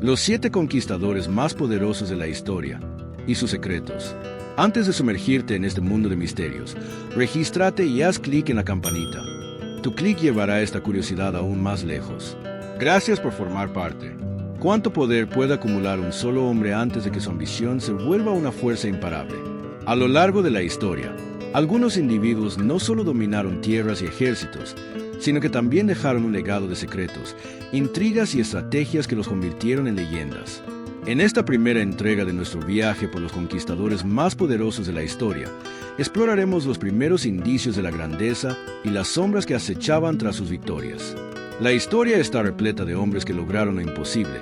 Los 7 conquistadores más poderosos de la historia y sus secretos. Antes de sumergirte en este mundo de misterios, regístrate y haz clic en la campanita. Tu clic llevará esta curiosidad aún más lejos. Gracias por formar parte. ¿Cuánto poder puede acumular un solo hombre antes de que su ambición se vuelva una fuerza imparable? A lo largo de la historia, algunos individuos no solo dominaron tierras y ejércitos, sino que también dejaron un legado de secretos, intrigas y estrategias que los convirtieron en leyendas. En esta primera entrega de nuestro viaje por los conquistadores más poderosos de la historia, exploraremos los primeros indicios de la grandeza y las sombras que acechaban tras sus victorias. La historia está repleta de hombres que lograron lo imposible,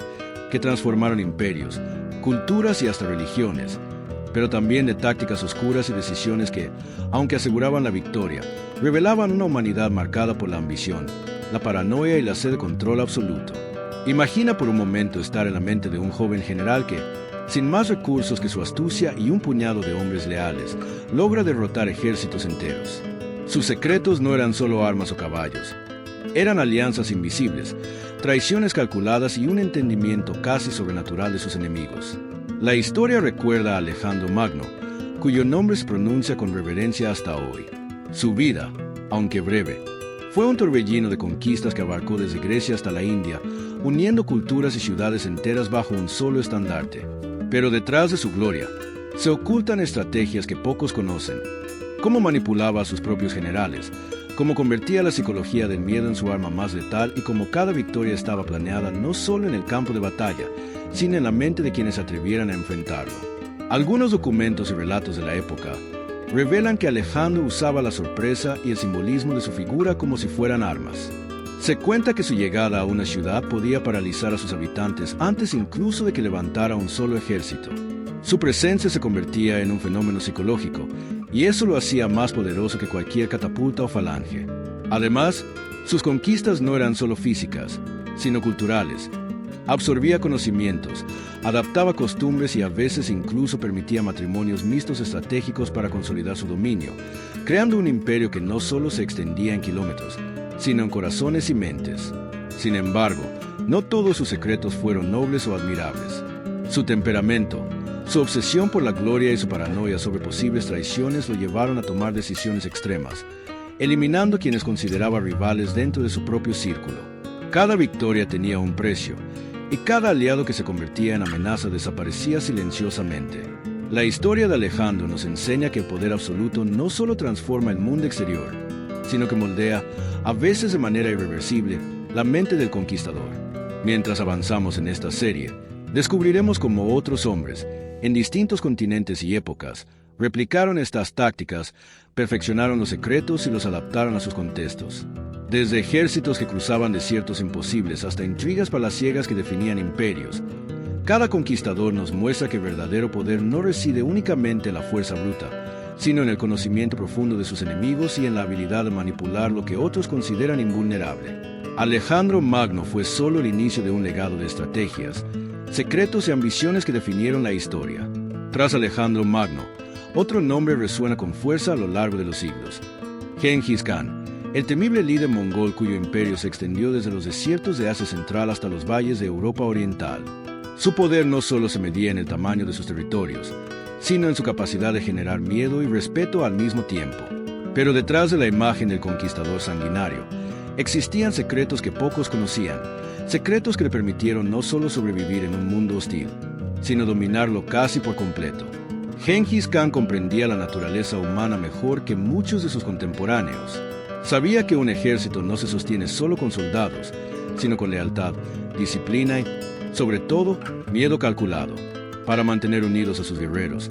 que transformaron imperios, culturas y hasta religiones, pero también de tácticas oscuras y decisiones que, aunque aseguraban la victoria, revelaban una humanidad marcada por la ambición, la paranoia y la sed de control absoluto. Imagina por un momento estar en la mente de un joven general que, sin más recursos que su astucia y un puñado de hombres leales, logra derrotar ejércitos enteros. Sus secretos no eran solo armas o caballos. Eran alianzas invisibles, traiciones calculadas y un entendimiento casi sobrenatural de sus enemigos. La historia recuerda a Alejandro Magno, cuyo nombre se pronuncia con reverencia hasta hoy. Su vida, aunque breve, fue un torbellino de conquistas que abarcó desde Grecia hasta la India, uniendo culturas y ciudades enteras bajo un solo estandarte. Pero detrás de su gloria, se ocultan estrategias que pocos conocen. Cómo manipulaba a sus propios generales, cómo convertía la psicología del miedo en su arma más letal y cómo cada victoria estaba planeada no solo en el campo de batalla, sino en la mente de quienes se atrevieran a enfrentarlo. Algunos documentos y relatos de la época revelan que Alejandro usaba la sorpresa y el simbolismo de su figura como si fueran armas. Se cuenta que su llegada a una ciudad podía paralizar a sus habitantes antes incluso de que levantara un solo ejército. Su presencia se convertía en un fenómeno psicológico, y eso lo hacía más poderoso que cualquier catapulta o falange. Además, sus conquistas no eran solo físicas, sino culturales. Absorbía conocimientos, adaptaba costumbres y a veces incluso permitía matrimonios mixtos estratégicos para consolidar su dominio, creando un imperio que no solo se extendía en kilómetros, sino en corazones y mentes. Sin embargo, no todos sus secretos fueron nobles o admirables. Su temperamento, su obsesión por la gloria y su paranoia sobre posibles traiciones lo llevaron a tomar decisiones extremas, eliminando quienes consideraba rivales dentro de su propio círculo. Cada victoria tenía un precio, y cada aliado que se convertía en amenaza desaparecía silenciosamente. La historia de Alejandro nos enseña que el poder absoluto no solo transforma el mundo exterior, sino que moldea, a veces de manera irreversible, la mente del conquistador. Mientras avanzamos en esta serie, descubriremos cómo otros hombres, en distintos continentes y épocas, replicaron estas tácticas, perfeccionaron los secretos y los adaptaron a sus contextos. Desde ejércitos que cruzaban desiertos imposibles hasta intrigas palaciegas que definían imperios, cada conquistador nos muestra que el verdadero poder no reside únicamente en la fuerza bruta, sino en el conocimiento profundo de sus enemigos y en la habilidad de manipular lo que otros consideran invulnerable. Alejandro Magno fue solo el inicio de un legado de estrategias, secretos y ambiciones que definieron la historia. Tras Alejandro Magno, otro nombre resuena con fuerza a lo largo de los siglos: Gengis Khan, el temible líder mongol cuyo imperio se extendió desde los desiertos de Asia Central hasta los valles de Europa Oriental. Su poder no solo se medía en el tamaño de sus territorios, sino en su capacidad de generar miedo y respeto al mismo tiempo. Pero detrás de la imagen del conquistador sanguinario, existían secretos que pocos conocían, secretos que le permitieron no solo sobrevivir en un mundo hostil, sino dominarlo casi por completo. Gengis Khan comprendía la naturaleza humana mejor que muchos de sus contemporáneos. Sabía que un ejército no se sostiene solo con soldados, sino con lealtad, disciplina y, sobre todo, miedo calculado. Para mantener unidos a sus guerreros,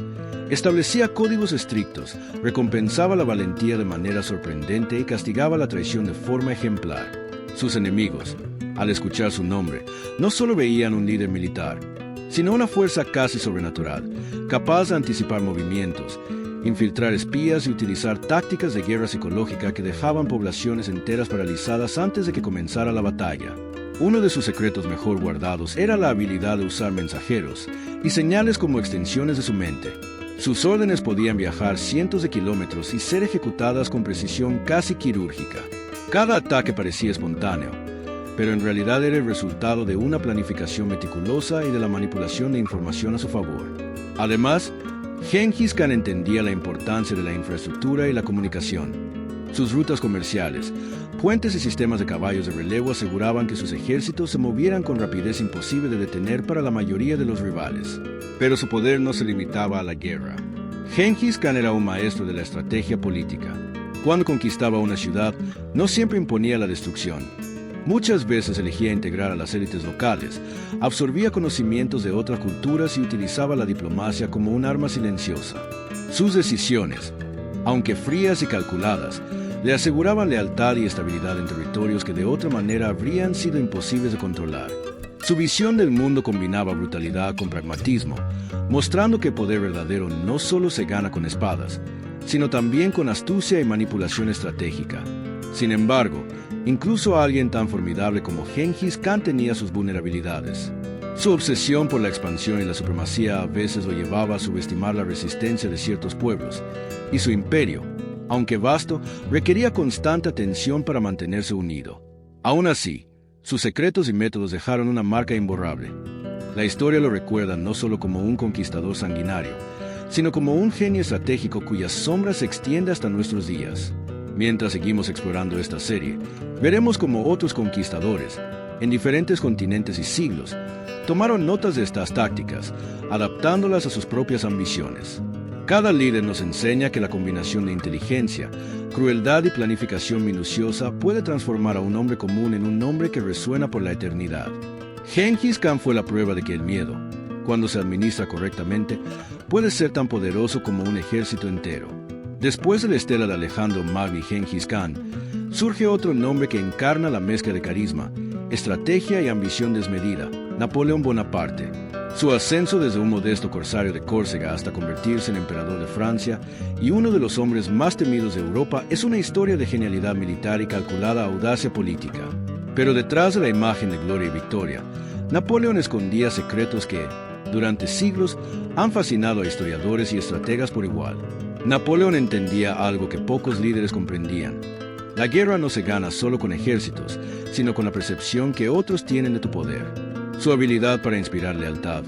establecía códigos estrictos, recompensaba la valentía de manera sorprendente y castigaba la traición de forma ejemplar. Sus enemigos, al escuchar su nombre, no solo veían un líder militar, sino una fuerza casi sobrenatural, capaz de anticipar movimientos, infiltrar espías y utilizar tácticas de guerra psicológica que dejaban poblaciones enteras paralizadas antes de que comenzara la batalla. Uno de sus secretos mejor guardados era la habilidad de usar mensajeros y señales como extensiones de su mente. Sus órdenes podían viajar cientos de kilómetros y ser ejecutadas con precisión casi quirúrgica. Cada ataque parecía espontáneo, pero en realidad era el resultado de una planificación meticulosa y de la manipulación de información a su favor. Además, Gengis Khan entendía la importancia de la infraestructura y la comunicación. Sus rutas comerciales, puentes y sistemas de caballos de relevo aseguraban que sus ejércitos se movieran con rapidez imposible de detener para la mayoría de los rivales. Pero su poder no se limitaba a la guerra. Gengis Khan era un maestro de la estrategia política. Cuando conquistaba una ciudad, no siempre imponía la destrucción. Muchas veces elegía integrar a las élites locales, absorbía conocimientos de otras culturas y utilizaba la diplomacia como un arma silenciosa. Sus decisiones, aunque frías y calculadas, le aseguraban lealtad y estabilidad en territorios que de otra manera habrían sido imposibles de controlar. Su visión del mundo combinaba brutalidad con pragmatismo, mostrando que el poder verdadero no solo se gana con espadas, sino también con astucia y manipulación estratégica. Sin embargo, incluso alguien tan formidable como Gengis Khan tenía sus vulnerabilidades. Su obsesión por la expansión y la supremacía a veces lo llevaba a subestimar la resistencia de ciertos pueblos, y su imperio, aunque vasto, requería constante atención para mantenerse unido. Aún así, sus secretos y métodos dejaron una marca imborrable. La historia lo recuerda no solo como un conquistador sanguinario, sino como un genio estratégico cuya sombra se extiende hasta nuestros días. Mientras seguimos explorando esta serie, veremos cómo otros conquistadores, en diferentes continentes y siglos, tomaron notas de estas tácticas, adaptándolas a sus propias ambiciones. Cada líder nos enseña que la combinación de inteligencia, crueldad y planificación minuciosa puede transformar a un hombre común en un nombre que resuena por la eternidad. Gengis Khan fue la prueba de que el miedo, cuando se administra correctamente, puede ser tan poderoso como un ejército entero. Después de la estela de Alejandro Magno y Gengis Khan, surge otro nombre que encarna la mezcla de carisma, estrategia y ambición desmedida: Napoleón Bonaparte. Su ascenso desde un modesto corsario de Córcega hasta convertirse en emperador de Francia y uno de los hombres más temidos de Europa es una historia de genialidad militar y calculada audacia política. Pero detrás de la imagen de gloria y victoria, Napoleón escondía secretos que, durante siglos, han fascinado a historiadores y estrategas por igual. Napoleón entendía algo que pocos líderes comprendían. La guerra no se gana solo con ejércitos, sino con la percepción que otros tienen de tu poder. Su habilidad para inspirar lealtad,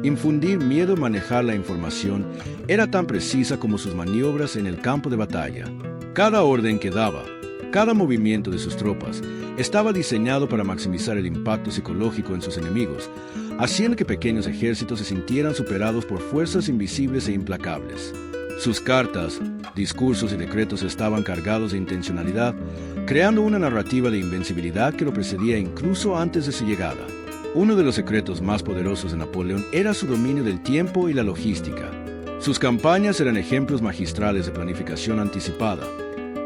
infundir miedo y manejar la información era tan precisa como sus maniobras en el campo de batalla. Cada orden que daba, cada movimiento de sus tropas, estaba diseñado para maximizar el impacto psicológico en sus enemigos, haciendo que pequeños ejércitos se sintieran superados por fuerzas invisibles e implacables. Sus cartas, discursos y decretos estaban cargados de intencionalidad, creando una narrativa de invencibilidad que lo precedía incluso antes de su llegada. Uno de los secretos más poderosos de Napoleón era su dominio del tiempo y la logística. Sus campañas eran ejemplos magistrales de planificación anticipada,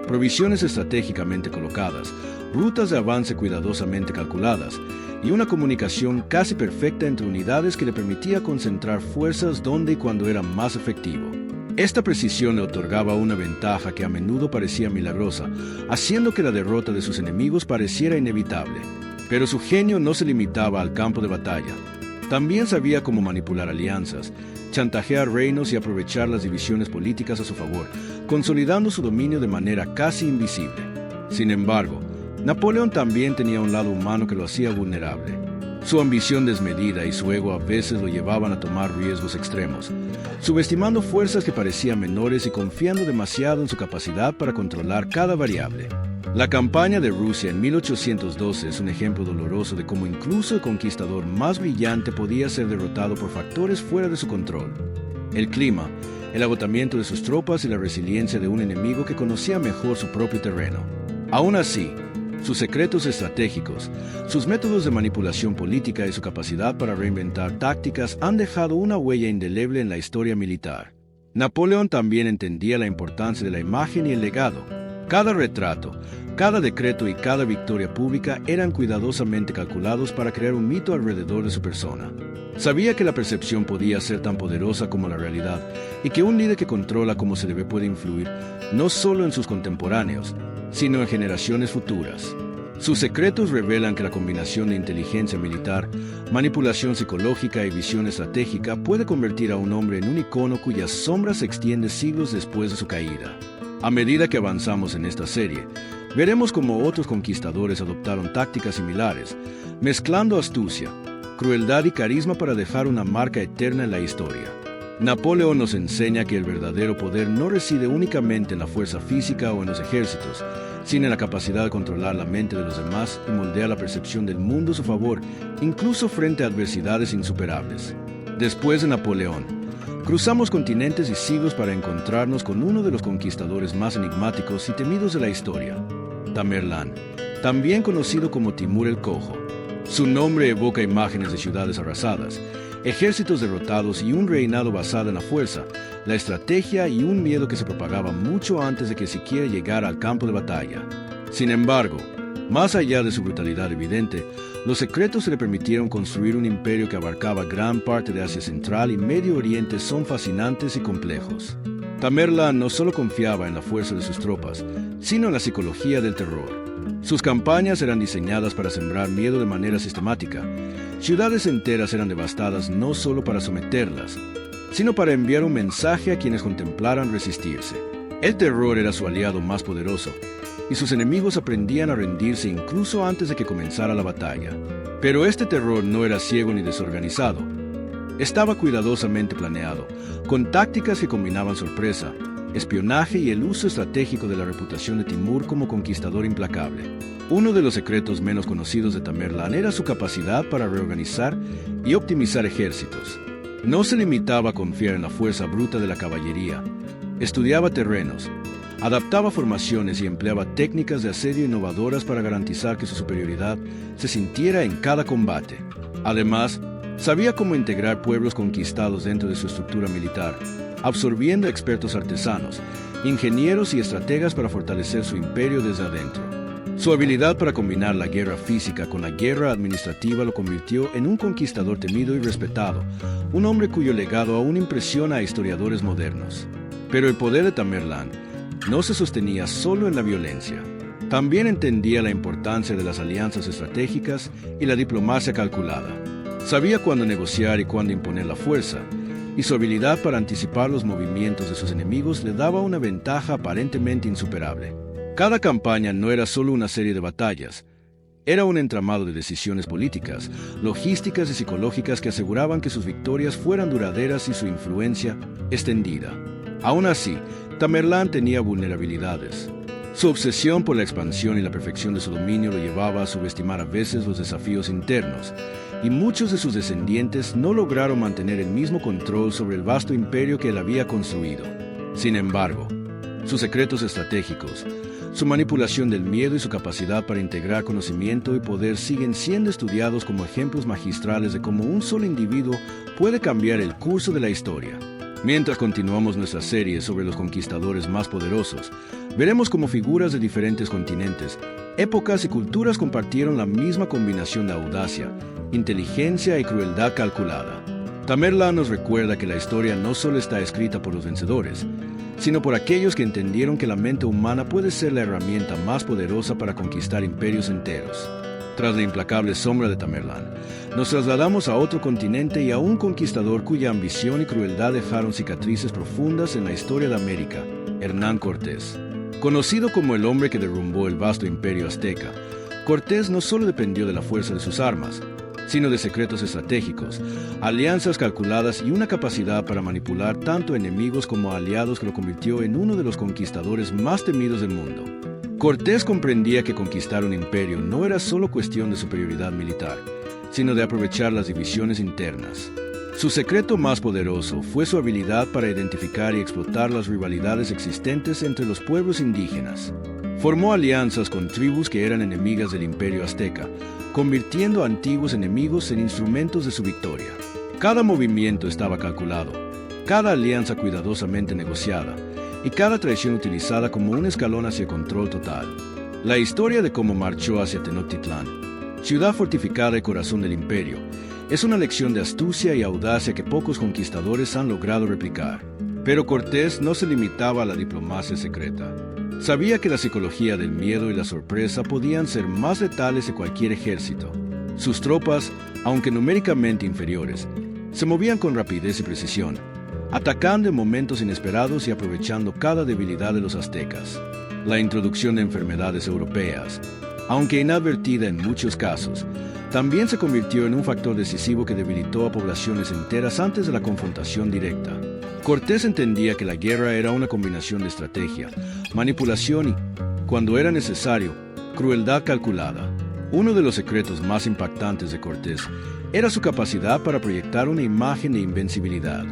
provisiones estratégicamente colocadas, rutas de avance cuidadosamente calculadas y una comunicación casi perfecta entre unidades que le permitía concentrar fuerzas donde y cuando era más efectivo. Esta precisión le otorgaba una ventaja que a menudo parecía milagrosa, haciendo que la derrota de sus enemigos pareciera inevitable. Pero su genio no se limitaba al campo de batalla. También sabía cómo manipular alianzas, chantajear reinos y aprovechar las divisiones políticas a su favor, consolidando su dominio de manera casi invisible. Sin embargo, Napoleón también tenía un lado humano que lo hacía vulnerable. Su ambición desmedida y su ego a veces lo llevaban a tomar riesgos extremos, subestimando fuerzas que parecían menores y confiando demasiado en su capacidad para controlar cada variable. La campaña de Rusia en 1812 es un ejemplo doloroso de cómo incluso el conquistador más brillante podía ser derrotado por factores fuera de su control. El clima, el agotamiento de sus tropas y la resiliencia de un enemigo que conocía mejor su propio terreno. Aún así, sus secretos estratégicos, sus métodos de manipulación política y su capacidad para reinventar tácticas han dejado una huella indeleble en la historia militar. Napoleón también entendía la importancia de la imagen y el legado. Cada retrato, cada decreto y cada victoria pública eran cuidadosamente calculados para crear un mito alrededor de su persona. Sabía que la percepción podía ser tan poderosa como la realidad y que un líder que controla cómo se debe puede influir no solo en sus contemporáneos, sino en generaciones futuras. Sus secretos revelan que la combinación de inteligencia militar, manipulación psicológica y visión estratégica puede convertir a un hombre en un icono cuya sombra se extiende siglos después de su caída. A medida que avanzamos en esta serie, Veremos cómo otros conquistadores adoptaron tácticas similares, mezclando astucia, crueldad y carisma para dejar una marca eterna en la historia. Napoleón nos enseña que el verdadero poder no reside únicamente en la fuerza física o en los ejércitos, sino en la capacidad de controlar la mente de los demás y moldear la percepción del mundo a su favor, incluso frente a adversidades insuperables. Después de Napoleón, cruzamos continentes y siglos para encontrarnos con uno de los conquistadores más enigmáticos y temidos de la historia, Tamerlán, también conocido como Timur el Cojo. Su nombre evoca imágenes de ciudades arrasadas, ejércitos derrotados y un reinado basado en la fuerza, la estrategia y un miedo que se propagaba mucho antes de que siquiera llegara al campo de batalla. Sin embargo, más allá de su brutalidad evidente, los secretos que le permitieron construir un imperio que abarcaba gran parte de Asia Central y Medio Oriente son fascinantes y complejos. Tamerlán no solo confiaba en la fuerza de sus tropas, sino en la psicología del terror. Sus campañas eran diseñadas para sembrar miedo de manera sistemática. Ciudades enteras eran devastadas no solo para someterlas, sino para enviar un mensaje a quienes contemplaran resistirse. El terror era su aliado más poderoso, y sus enemigos aprendían a rendirse incluso antes de que comenzara la batalla. Pero este terror no era ciego ni desorganizado. Estaba cuidadosamente planeado, con tácticas que combinaban sorpresa, espionaje y el uso estratégico de la reputación de Timur como conquistador implacable. Uno de los secretos menos conocidos de Tamerlán era su capacidad para reorganizar y optimizar ejércitos. No se limitaba a confiar en la fuerza bruta de la caballería. Estudiaba terrenos, adaptaba formaciones y empleaba técnicas de asedio innovadoras para garantizar que su superioridad se sintiera en cada combate. Además, sabía cómo integrar pueblos conquistados dentro de su estructura militar, absorbiendo expertos artesanos, ingenieros y estrategas para fortalecer su imperio desde adentro. Su habilidad para combinar la guerra física con la guerra administrativa lo convirtió en un conquistador temido y respetado, un hombre cuyo legado aún impresiona a historiadores modernos. Pero el poder de Tamerlán no se sostenía solo en la violencia. También entendía la importancia de las alianzas estratégicas y la diplomacia calculada. Sabía cuándo negociar y cuándo imponer la fuerza, y su habilidad para anticipar los movimientos de sus enemigos le daba una ventaja aparentemente insuperable. Cada campaña no era solo una serie de batallas, era un entramado de decisiones políticas, logísticas y psicológicas que aseguraban que sus victorias fueran duraderas y su influencia extendida. Aún así, Tamerlán tenía vulnerabilidades. Su obsesión por la expansión y la perfección de su dominio lo llevaba a subestimar a veces los desafíos internos, y muchos de sus descendientes no lograron mantener el mismo control sobre el vasto imperio que él había construido. Sin embargo, sus secretos estratégicos, su manipulación del miedo y su capacidad para integrar conocimiento y poder siguen siendo estudiados como ejemplos magistrales de cómo un solo individuo puede cambiar el curso de la historia. Mientras continuamos nuestra serie sobre los conquistadores más poderosos, veremos cómo figuras de diferentes continentes, épocas y culturas compartieron la misma combinación de audacia, inteligencia y crueldad calculada. Tamerlán nos recuerda que la historia no solo está escrita por los vencedores, sino por aquellos que entendieron que la mente humana puede ser la herramienta más poderosa para conquistar imperios enteros. Tras la implacable sombra de Tamerlán, nos trasladamos a otro continente y a un conquistador cuya ambición y crueldad dejaron cicatrices profundas en la historia de América, Hernán Cortés. Conocido como el hombre que derrumbó el vasto imperio azteca, Cortés no solo dependió de la fuerza de sus armas, sino de secretos estratégicos, alianzas calculadas y una capacidad para manipular tanto enemigos como aliados que lo convirtió en uno de los conquistadores más temidos del mundo. Cortés comprendía que conquistar un imperio no era solo cuestión de superioridad militar, sino de aprovechar las divisiones internas. Su secreto más poderoso fue su habilidad para identificar y explotar las rivalidades existentes entre los pueblos indígenas. Formó alianzas con tribus que eran enemigas del imperio azteca, convirtiendo a antiguos enemigos en instrumentos de su victoria. Cada movimiento estaba calculado, cada alianza cuidadosamente negociada, y cada traición utilizada como un escalón hacia el control total. La historia de cómo marchó hacia Tenochtitlán, ciudad fortificada y corazón del imperio, es una lección de astucia y audacia que pocos conquistadores han logrado replicar. Pero Cortés no se limitaba a la diplomacia secreta. Sabía que la psicología del miedo y la sorpresa podían ser más letales que cualquier ejército. Sus tropas, aunque numéricamente inferiores, se movían con rapidez y precisión, atacando en momentos inesperados y aprovechando cada debilidad de los aztecas. la introducción de enfermedades europeas, aunque inadvertida en muchos casos, también se convirtió en un factor decisivo que debilitó a poblaciones enteras antes de la confrontación directa. Cortés entendía que la guerra era una combinación de estrategia, manipulación y, cuando era necesario, crueldad calculada. Uno de los secretos más impactantes de Cortés era su capacidad para proyectar una imagen de invencibilidad.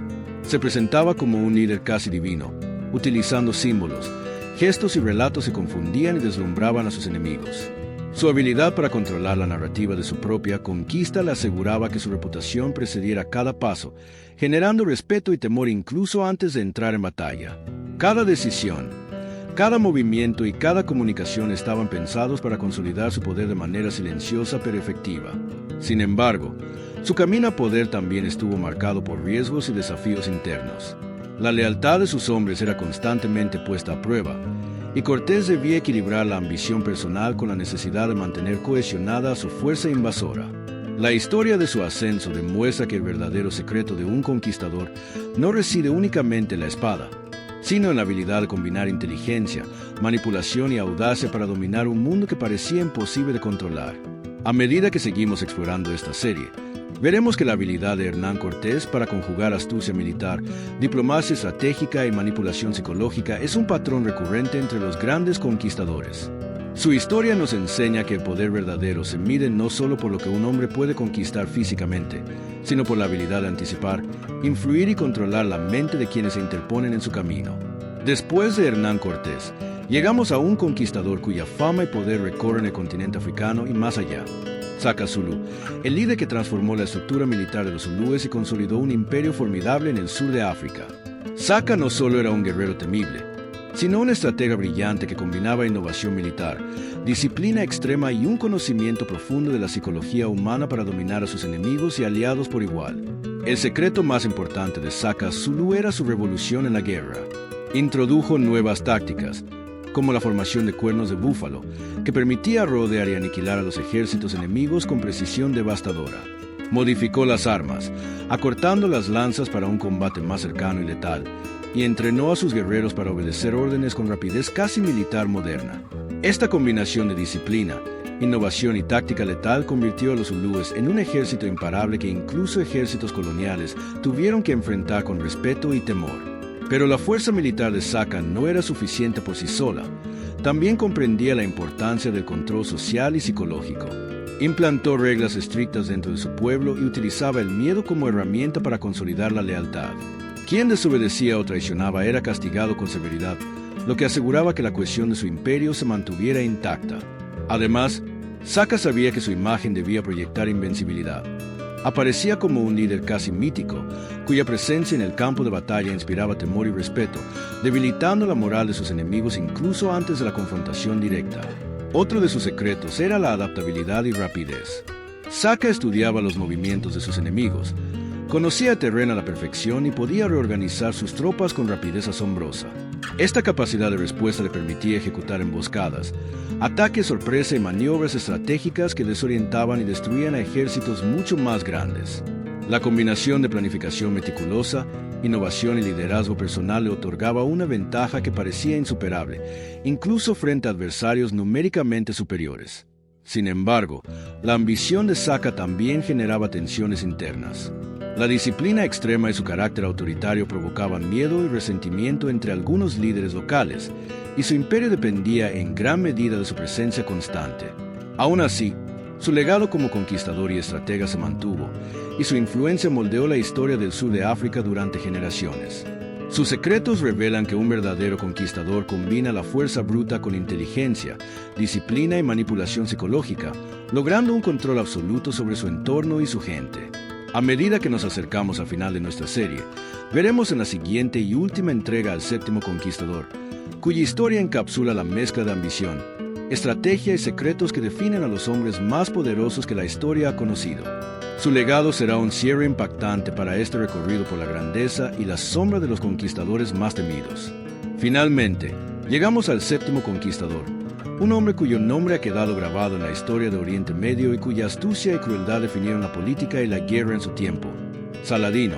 Se presentaba como un líder casi divino, utilizando símbolos, gestos y relatos que confundían y deslumbraban a sus enemigos. Su habilidad para controlar la narrativa de su propia conquista le aseguraba que su reputación precediera cada paso, generando respeto y temor incluso antes de entrar en batalla. Cada decisión, cada movimiento y cada comunicación estaban pensados para consolidar su poder de manera silenciosa pero efectiva. Sin embargo, su camino a poder también estuvo marcado por riesgos y desafíos internos. La lealtad de sus hombres era constantemente puesta a prueba, y Cortés debía equilibrar la ambición personal con la necesidad de mantener cohesionada a su fuerza invasora. La historia de su ascenso demuestra que el verdadero secreto de un conquistador no reside únicamente en la espada, sino en la habilidad de combinar inteligencia, manipulación y audacia para dominar un mundo que parecía imposible de controlar. A medida que seguimos explorando esta serie, veremos que la habilidad de Hernán Cortés para conjugar astucia militar, diplomacia estratégica y manipulación psicológica es un patrón recurrente entre los grandes conquistadores. Su historia nos enseña que el poder verdadero se mide no solo por lo que un hombre puede conquistar físicamente, sino por la habilidad de anticipar, influir y controlar la mente de quienes se interponen en su camino. Después de Hernán Cortés, llegamos a un conquistador cuya fama y poder recorren el continente africano y más allá. Shaka Zulu, el líder que transformó la estructura militar de los zulúes y consolidó un imperio formidable en el sur de África. Shaka no solo era un guerrero temible, sino un estratega brillante que combinaba innovación militar, disciplina extrema y un conocimiento profundo de la psicología humana para dominar a sus enemigos y aliados por igual. El secreto más importante de Shaka Zulu era su revolución en la guerra. Introdujo nuevas tácticas, como la formación de cuernos de búfalo, que permitía rodear y aniquilar a los ejércitos enemigos con precisión devastadora. Modificó las armas, acortando las lanzas para un combate más cercano y letal, y entrenó a sus guerreros para obedecer órdenes con rapidez casi militar moderna. Esta combinación de disciplina, innovación y táctica letal convirtió a los zulúes en un ejército imparable que incluso ejércitos coloniales tuvieron que enfrentar con respeto y temor. Pero la fuerza militar de Shaka no era suficiente por sí sola. También comprendía la importancia del control social y psicológico. Implantó reglas estrictas dentro de su pueblo y utilizaba el miedo como herramienta para consolidar la lealtad. Quien desobedecía o traicionaba era castigado con severidad, lo que aseguraba que la cohesión de su imperio se mantuviera intacta. Además, Shaka sabía que su imagen debía proyectar invencibilidad. Aparecía como un líder casi mítico, cuya presencia en el campo de batalla inspiraba temor y respeto, debilitando la moral de sus enemigos incluso antes de la confrontación directa. Otro de sus secretos era la adaptabilidad y rapidez. Shaka estudiaba los movimientos de sus enemigos, conocía el terreno a la perfección y podía reorganizar sus tropas con rapidez asombrosa. Esta capacidad de respuesta le permitía ejecutar emboscadas, ataques sorpresa y maniobras estratégicas que desorientaban y destruían a ejércitos mucho más grandes. La combinación de planificación meticulosa, innovación y liderazgo personal le otorgaba una ventaja que parecía insuperable, incluso frente a adversarios numéricamente superiores. Sin embargo, la ambición de Shaka también generaba tensiones internas. La disciplina extrema y su carácter autoritario provocaban miedo y resentimiento entre algunos líderes locales, y su imperio dependía en gran medida de su presencia constante. Aún así, su legado como conquistador y estratega se mantuvo, y su influencia moldeó la historia del sur de África durante generaciones. Sus secretos revelan que un verdadero conquistador combina la fuerza bruta con inteligencia, disciplina y manipulación psicológica, logrando un control absoluto sobre su entorno y su gente. A medida que nos acercamos al final de nuestra serie, veremos en la siguiente y última entrega al séptimo conquistador, cuya historia encapsula la mezcla de ambición, estrategia y secretos que definen a los hombres más poderosos que la historia ha conocido. Su legado será un cierre impactante para este recorrido por la grandeza y la sombra de los conquistadores más temidos. Finalmente, llegamos al séptimo conquistador, un hombre cuyo nombre ha quedado grabado en la historia de Oriente Medio y cuya astucia y crueldad definieron la política y la guerra en su tiempo. Saladino,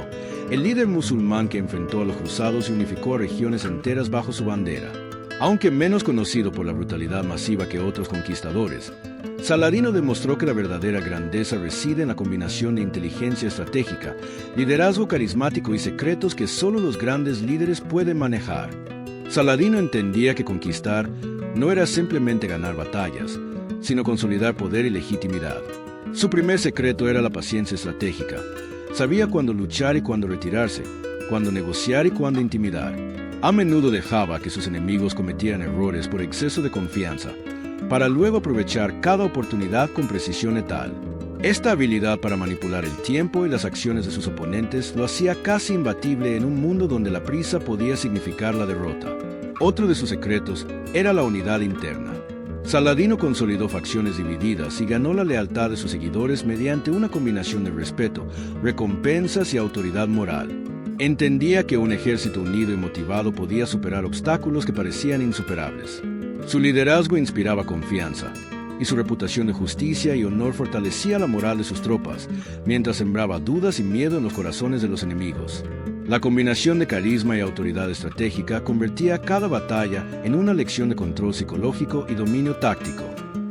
el líder musulmán que enfrentó a los cruzados y unificó a regiones enteras bajo su bandera. Aunque menos conocido por la brutalidad masiva que otros conquistadores, Saladino demostró que la verdadera grandeza reside en la combinación de inteligencia estratégica, liderazgo carismático y secretos que solo los grandes líderes pueden manejar. Saladino entendía que conquistar no era simplemente ganar batallas, sino consolidar poder y legitimidad. Su primer secreto era la paciencia estratégica. Sabía cuándo luchar y cuándo retirarse, cuándo negociar y cuándo intimidar. A menudo dejaba que sus enemigos cometieran errores por exceso de confianza, para luego aprovechar cada oportunidad con precisión letal. Esta habilidad para manipular el tiempo y las acciones de sus oponentes lo hacía casi imbatible en un mundo donde la prisa podía significar la derrota. Otro de sus secretos era la unidad interna. Saladino consolidó facciones divididas y ganó la lealtad de sus seguidores mediante una combinación de respeto, recompensas y autoridad moral. Entendía que un ejército unido y motivado podía superar obstáculos que parecían insuperables. Su liderazgo inspiraba confianza, y su reputación de justicia y honor fortalecía la moral de sus tropas, mientras sembraba dudas y miedo en los corazones de los enemigos. La combinación de carisma y autoridad estratégica convertía cada batalla en una lección de control psicológico y dominio táctico.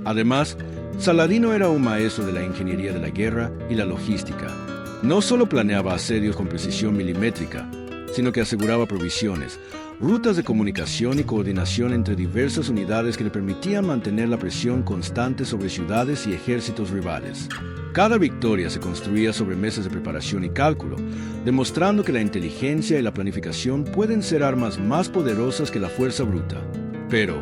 Además, Saladino era un maestro de la ingeniería de la guerra y la logística. No solo planeaba asedios con precisión milimétrica, sino que aseguraba provisiones, rutas de comunicación y coordinación entre diversas unidades que le permitían mantener la presión constante sobre ciudades y ejércitos rivales. Cada victoria se construía sobre meses de preparación y cálculo, demostrando que la inteligencia y la planificación pueden ser armas más poderosas que la fuerza bruta. Pero,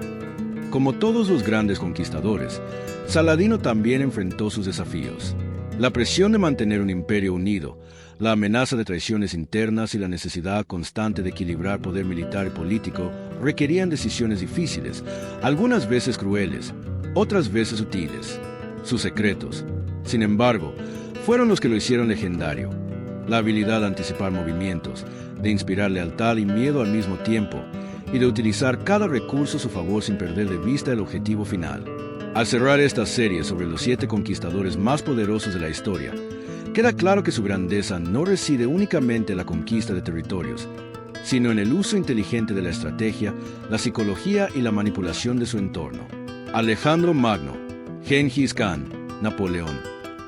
como todos los grandes conquistadores, Saladino también enfrentó sus desafíos. La presión de mantener un imperio unido, la amenaza de traiciones internas y la necesidad constante de equilibrar poder militar y político requerían decisiones difíciles, algunas veces crueles, otras veces sutiles. Sus secretos, sin embargo, fueron los que lo hicieron legendario. La habilidad de anticipar movimientos, de inspirar lealtad y miedo al mismo tiempo, y de utilizar cada recurso a su favor sin perder de vista el objetivo final. Al cerrar esta serie sobre los 7 conquistadores más poderosos de la historia, queda claro que su grandeza no reside únicamente en la conquista de territorios, sino en el uso inteligente de la estrategia, la psicología y la manipulación de su entorno. Alejandro Magno, Gengis Khan, Napoleón,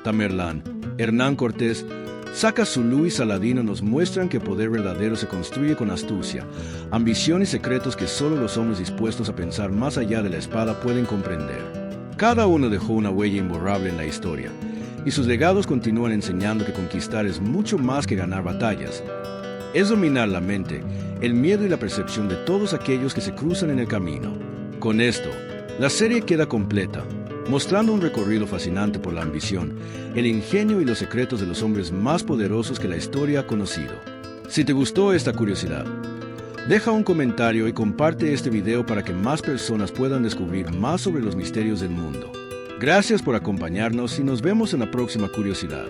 Tamerlán, Hernán Cortés, Shaka Zulu y Saladino nos muestran que el poder verdadero se construye con astucia, ambición y secretos que solo los hombres dispuestos a pensar más allá de la espada pueden comprender. Cada uno dejó una huella imborrable en la historia, y sus legados continúan enseñando que conquistar es mucho más que ganar batallas. Es dominar la mente, el miedo y la percepción de todos aquellos que se cruzan en el camino. Con esto, la serie queda completa, mostrando un recorrido fascinante por la ambición, el ingenio y los secretos de los hombres más poderosos que la historia ha conocido. Si te gustó esta curiosidad, deja un comentario y comparte este video para que más personas puedan descubrir más sobre los misterios del mundo. Gracias por acompañarnos y nos vemos en la próxima curiosidad.